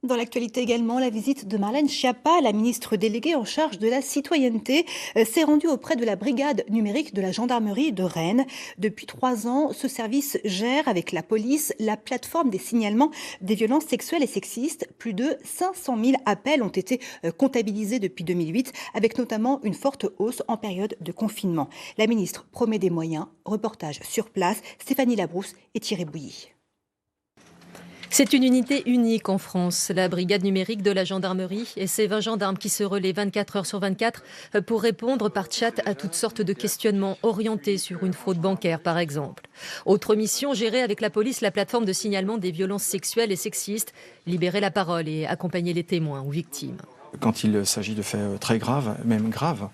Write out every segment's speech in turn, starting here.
Dans l'actualité également, la visite de Marlène Schiappa, la ministre déléguée en charge de la citoyenneté, s'est rendue auprès de la brigade numérique de la gendarmerie de Rennes. Depuis 3 ans, ce service gère avec la police la plateforme des signalements des violences sexuelles et sexistes. Plus de 500 000 appels ont été comptabilisés depuis 2008, avec notamment une forte hausse en période de confinement. La ministre promet des moyens. Reportage sur place, Stéphanie Labrousse et Thierry Bouilly. C'est une unité unique en France, la brigade numérique de la gendarmerie et ses 20 gendarmes qui se relaient 24 heures sur 24 pour répondre par chat à toutes sortes de questionnements orientés sur une fraude bancaire par exemple. Autre mission, gérer avec la police la plateforme de signalement des violences sexuelles et sexistes, libérer la parole et accompagner les témoins ou victimes. Quand il s'agit de faits très graves, même graves,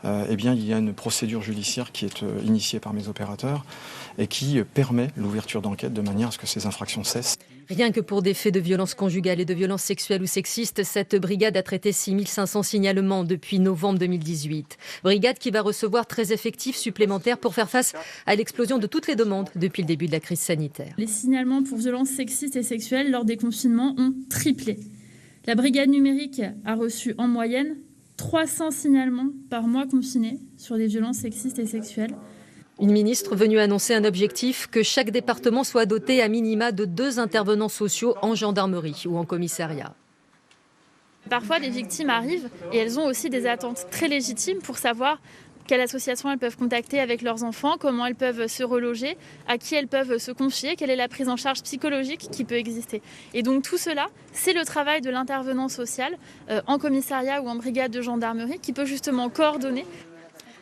il y a une procédure judiciaire qui est initiée par mes opérateurs et qui permet l'ouverture d'enquête de manière à ce que ces infractions cessent. Rien que pour des faits de violences conjugales et de violences sexuelles ou sexistes, cette brigade a traité 6500 signalements depuis novembre 2018. Brigade qui va recevoir 13 effectifs supplémentaires pour faire face à l'explosion de toutes les demandes depuis le début de la crise sanitaire. Les signalements pour violences sexistes et sexuelles lors des confinements ont triplé. La brigade numérique a reçu en moyenne 300 signalements par mois confinés sur des violences sexistes et sexuelles. Une ministre venue annoncer un objectif que chaque département soit doté à minima de 2 intervenants sociaux en gendarmerie ou en commissariat. Parfois, des victimes arrivent et elles ont aussi des attentes très légitimes pour savoir quelle association elles peuvent contacter avec leurs enfants, comment elles peuvent se reloger, à qui elles peuvent se confier, quelle est la prise en charge psychologique qui peut exister. Et donc tout cela, c'est le travail de l'intervenant social en commissariat ou en brigade de gendarmerie qui peut justement coordonner.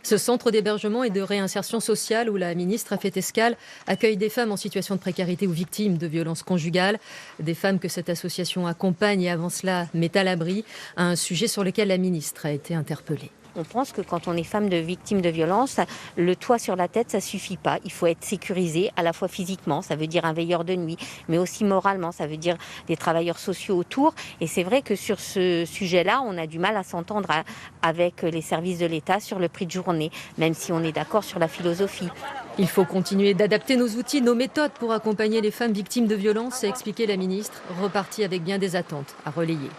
Ce centre d'hébergement et de réinsertion sociale où la ministre a fait escale accueille des femmes en situation de précarité ou victimes de violences conjugales. Des femmes que cette association accompagne et avant cela met à l'abri, un sujet sur lequel la ministre a été interpellée. On pense que quand on est femme de victime de violence, le toit sur la tête, ça suffit pas. Il faut être sécurisé à la fois physiquement, ça veut dire un veilleur de nuit, mais aussi moralement, ça veut dire des travailleurs sociaux autour. Et c'est vrai que sur ce sujet-là, on a du mal à s'entendre avec les services de l'État sur le prix de journée, même si on est d'accord sur la philosophie. Il faut continuer d'adapter nos outils, nos méthodes pour accompagner les femmes victimes de violences, a expliqué la ministre, repartie avec bien des attentes à relayer.